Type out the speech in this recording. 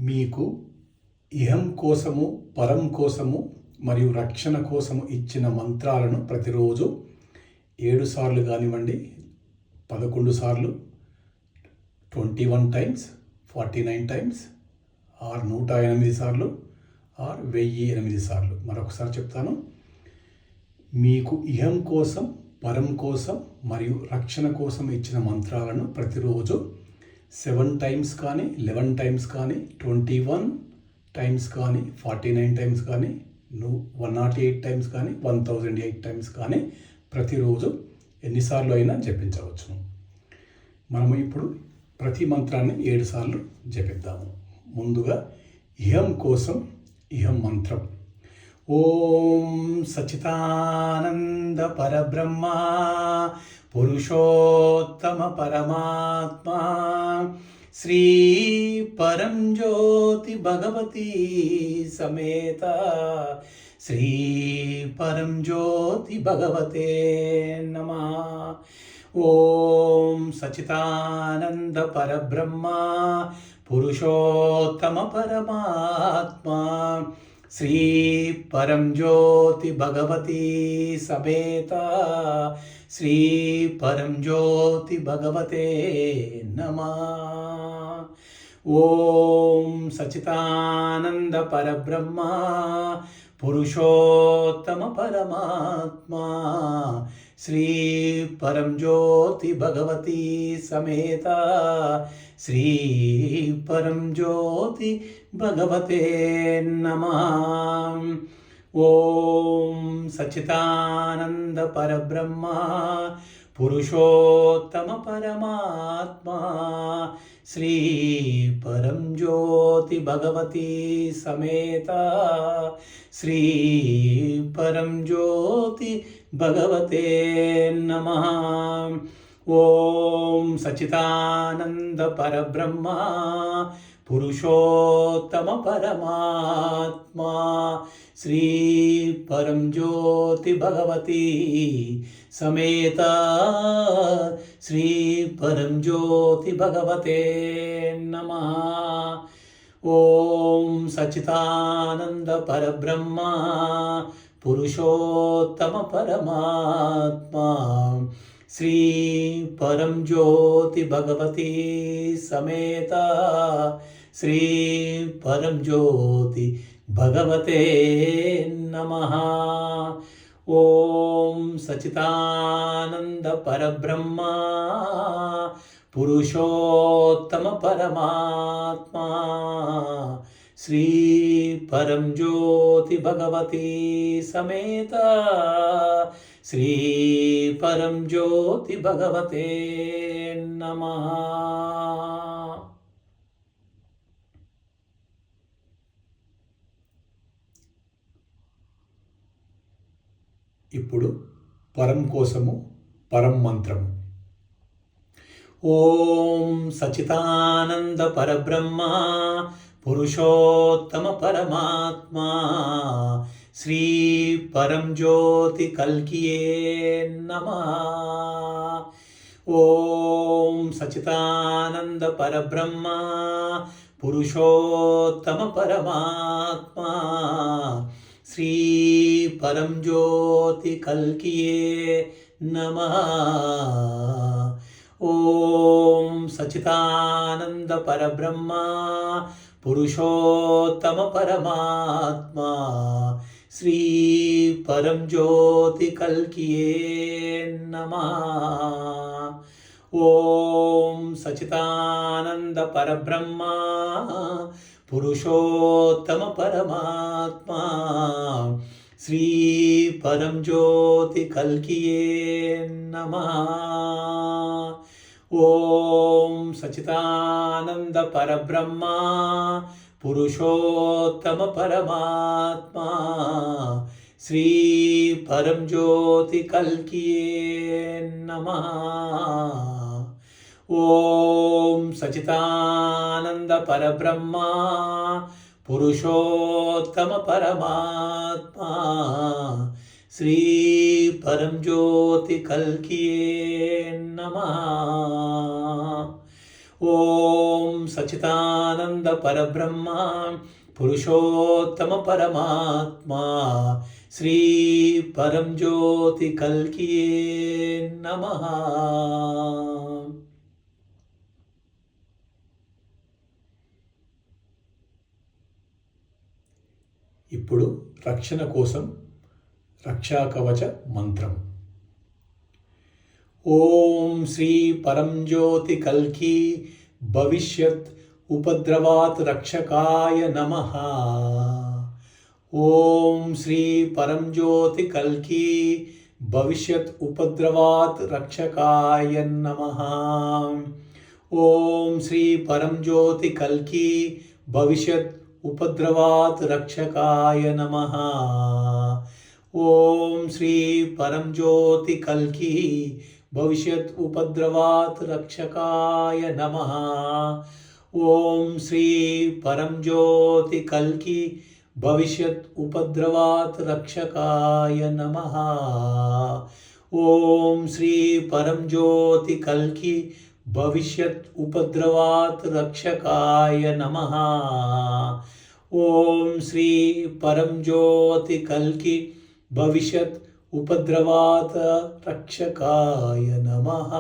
మీకు ఇహం కోసము, పరం కోసము మరియు రక్షణ కోసము ఇచ్చిన మంత్రాలను ప్రతిరోజు 7 సార్లు కానివ్వండి, 11 సార్లు, 21 టైమ్స్, 49 టైమ్స్, ఆర్ 108 సార్లు, ఆర్ 1008 సార్లు. మరొకసారి చెప్తాను. మీకు ఇహం కోసం, పరం కోసం మరియు రక్షణ కోసం ఇచ్చిన మంత్రాలను ప్రతిరోజు 7 టైమ్స్ కానీ, 11 టైమ్స్ కానీ, 21 టైమ్స్ కానీ, 49 టైమ్స్ కానీ, 108 టైమ్స్ కానీ, 1008 టైమ్స్ కానీ ప్రతిరోజు ఎన్నిసార్లు అయినా జపించవచ్చును. మనము ఇప్పుడు ప్రతి మంత్రాన్ని 7 సార్లు జపిద్దాము. ముందుగా ఇహం కోసం ఇహం మంత్రం. ఓం సచ్చిదానంద పరబ్రహ్మ పురుషోత్తమ పరమాత్మా శ్రీ పరం జ్యోతి భగవతి సమేత శ్రీ పరం జ్యోతి భగవతే నమః. ఓం సచ్చిదానంద పరబ్రహ్మ పురుషోత్తమ పరమాత్మా శ్రీ పరం జ్యోతి భగవతి సమేత శ్రీ పరం జ్యోతి భగవతే నమః. ఓం సచ్చిదానంద పరబ్రహ్మ పురుషోత్తమ పరమాత్మా శ్రీ పరం జ్యోతి భగవతి సమేత శ్రీ పరం జ్యోతి భగవతే నమః. ఓం సచ్చిదానంద పరబ్రహ్మ పురుషోత్తమ పరమాత్మా శ్రీ పరం జ్యోతి భగవతి సమేత శ్రీ పరం జ్యోతి భగవతే నమః. ఓం సచ్చిదానంద పరబ్రహ్మ పురుషోత్తమ పరమాత్మా శ్రీ పరం జ్యోతి భగవతి సమేత శ్రీ పరం జ్యోతి భగవతే నమః. ఓం సచ్చిదానంద పరబ్రహ్మ పురుషోత్తమ పరమాత్మా శ్రీ పరం జ్యోతి భగవతి సమేత శ్రీ పరం జ్యోతి భగవతే నమః. ఓం సచ్చిదానంద పరబ్రహ్మ పురుషోత్తమ పరమాత్మా శ్రీ పరం జ్యోతి భగవతి సమేత శ్రీ పరం జ్యోతి భగవతే నమః. ఇప్పుడు పరం కోసము పరం మంత్రం. ఓం సచ్చిదానంద పరబ్రహ్మ పురుషోత్తమ పరమాత్మా శ్రీ పరం జ్యోతి కల్కియే నమః. ఓం సచ్చిదానంద పరబ్రహ్మ పురుషోత్తమ పరమాత్మా శ్రీ పరం జ్యోతి కల్కియే నమః. ఓం సచ్చిదానంద పరబ్రహ్మ పురుషోత్తమ పరమాత్మా శ్రీ పరం జ్యోతి కల్కియే నమః. ఓం సచ్చిదానంద పరబ్రహ్మ పురుషోత్తమ పరమాత్మా శ్రీ పరం జ్యోతి కల్కియే నమః. ఓం సచ్చిదానంద పరబ్రహ్మ పురుషోత్తమ పరమాత్మా శ్రీ పరం జ్యోతి కల్కియే నమః. ఓం సచ్చిదానంద పరబ్రహ్మ పురుషోత్తమ పరమాత్మా శ్రీ పరం జ్యోతి కల్కియే నమః. ఓం సచితానంద పరబ్రహ్మ పురుషోత్తమ పరమాత్మా శ్రీ పరంజ్యోతి కల్కియే నమః. ఇప్పుడు రక్షణ కోసం రక్షాకవచ మంత్రం. ఓం శ్రీ పరంజ్యోతి కల్కి భవిష్యత్ ఉపద్రవాత్ రక్షకాయ నమః. ఓం శ్రీ పరంజ్యోతి కల్కి భవిష్యత్ ఉపద్రవాత్ రక్షకాయ నమః. ఓం శ్రీ పరంజ్యోతి కల్కి భవిష్యత్ ఉపద్రవాత్ రక్షకాయ నమః. ఓం శ్రీ పరంజ్యోతి కల్కి భవిష్యత్ ఉపద్రవాత్ రక్షకాయ నమః. ఓం శ్రీ పరంజ్యోతి కల్కి భవిష్యత్ ఉపద్రవాత్ రక్షకాయ నమః. ఓం శ్రీ పరంజ్యోతి కల్కి భవిష్యత్ ఉపద్రవాత్ రక్షకాయ నమః. ఓం శ్రీ పరంజ్యోతి కల్కి భవిష్యత్ ఉపద్రవాత్ రక్షకాయ నమః.